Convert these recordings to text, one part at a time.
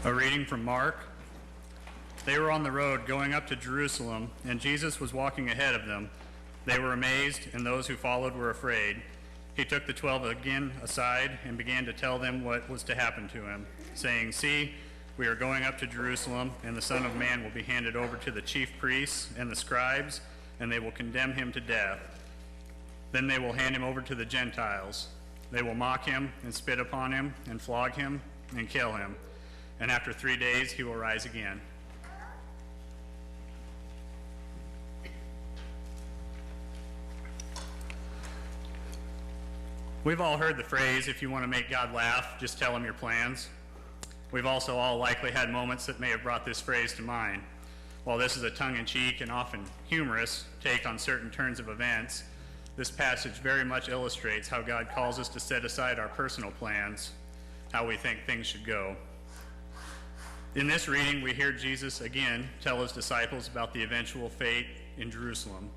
A reading from Mark. They were on the road going up to Jerusalem, and Jesus was walking ahead of them. They were amazed, and those who followed were afraid. He took the 12 again aside and began to tell them what was to happen to him, saying, "See, we are going up to Jerusalem, and the Son of Man will be handed over to the chief priests and the scribes, and they will condemn him to death. Then they will hand him over to the Gentiles. They will mock him and spit upon him and flog him and kill him. And after 3 days he will rise again." We've all heard the phrase, if you want to make God laugh, just tell him your plans. We've also all likely had moments that may have brought this phrase to mind. While this is a tongue-in-cheek and often humorous take on certain turns of events, this passage very much illustrates how God calls us to set aside our personal plans, how we think things should go. In this reading, we hear Jesus again tell his disciples about the eventual fate in Jerusalem.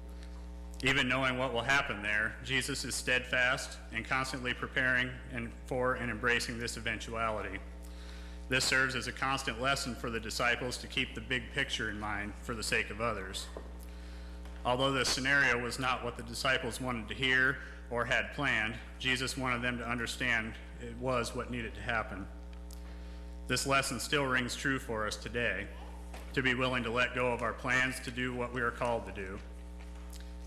Even knowing what will happen there, Jesus is steadfast and constantly preparing for and embracing this eventuality. This serves as a constant lesson for the disciples to keep the big picture in mind for the sake of others. Although this scenario was not what the disciples wanted to hear or had planned, Jesus wanted them to understand it was what needed to happen. This lesson still rings true for us today, to be willing to let go of our plans to do what we are called to do.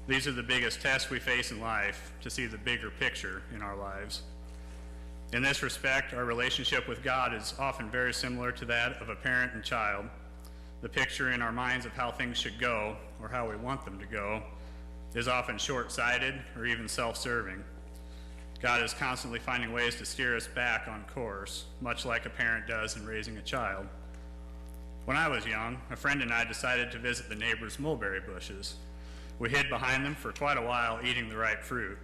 These are the biggest tests we face in life, to see the bigger picture in our lives. In this respect, our relationship with God is often very similar to that of a parent and child. The picture in our minds of how things should go, or how we want them to go, is often short-sighted or even self-serving. God is constantly finding ways to steer us back on course, much like a parent does in raising a child. When I was young, a friend and I decided to visit the neighbor's mulberry bushes. We hid behind them for quite a while, eating the ripe fruit.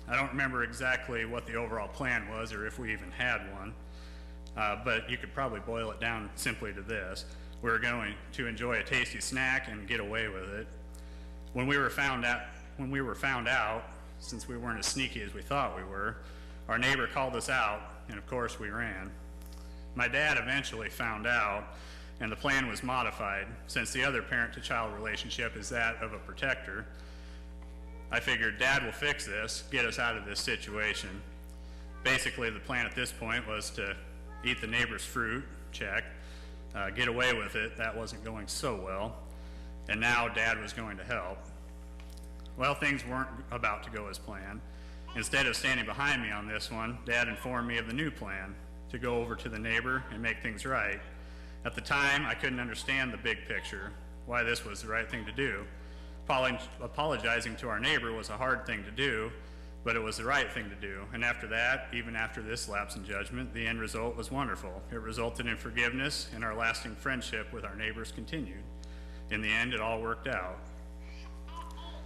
I don't remember exactly what the overall plan was or if we even had one, but you could probably boil it down simply to this. We were going to enjoy a tasty snack and get away with it. When we were found out, since we weren't as sneaky as we thought we were, our neighbor called us out, and of course we ran. My dad eventually found out, and the plan was modified. Since the other parent-to-child relationship is that of a protector, I figured Dad will fix this, get us out of this situation. Basically, the plan at this point was to eat the neighbor's fruit, check, get away with it. That wasn't going so well, and now Dad was going to help. Well, things weren't about to go as planned. Instead of standing behind me on this one, Dad informed me of the new plan, to go over to the neighbor and make things right. At the time, I couldn't understand the big picture, why this was the right thing to do. Apologizing to our neighbor was a hard thing to do, but it was the right thing to do. And after that, even after this lapse in judgment, the end result was wonderful. It resulted in forgiveness, and our lasting friendship with our neighbors continued. In the end, it all worked out.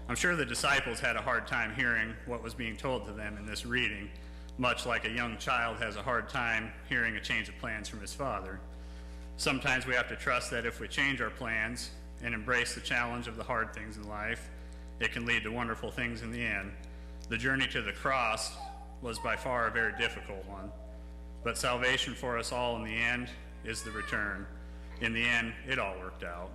I'm sure the disciples had a hard time hearing what was being told to them in this reading, much like a young child has a hard time hearing a change of plans from his father. Sometimes we have to trust that if we change our plans and embrace the challenge of the hard things in life, it can lead to wonderful things in the end. The journey to the cross was by far a very difficult one, but salvation for us all in the end is the return. In the end, it all worked out.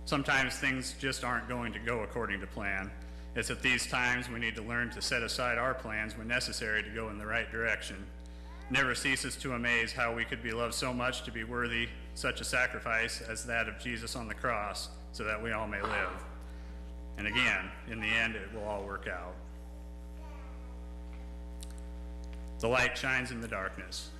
Sometimes things just aren't going to go according to plan. It's at these times we need to learn to set aside our plans when necessary to go in the right direction. Never ceases to amaze how we could be loved so much to be worthy such a sacrifice as that of Jesus on the cross, so that we all may live. And again, in the end, it will all work out. The light shines in the darkness.